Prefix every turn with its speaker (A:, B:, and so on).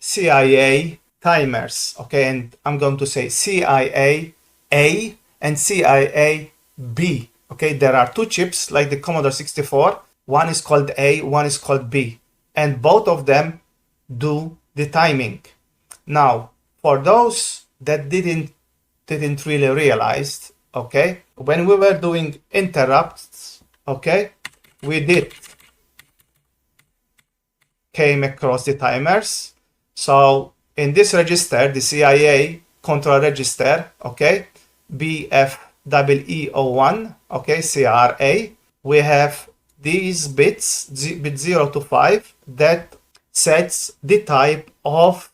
A: CIA timers, okay? And I'm going to say CIA A and CIA B, okay? There are two chips like the Commodore 64. One is called A, one is called B, and both of them do the timing. Now, for those that didn't really realize, okay, when we were doing interrupts, okay, we did came across the timers. So in this register, the CIA control register, okay, BFEE01, okay, CRA, we have these bits, bit 0 to 5, that sets the type of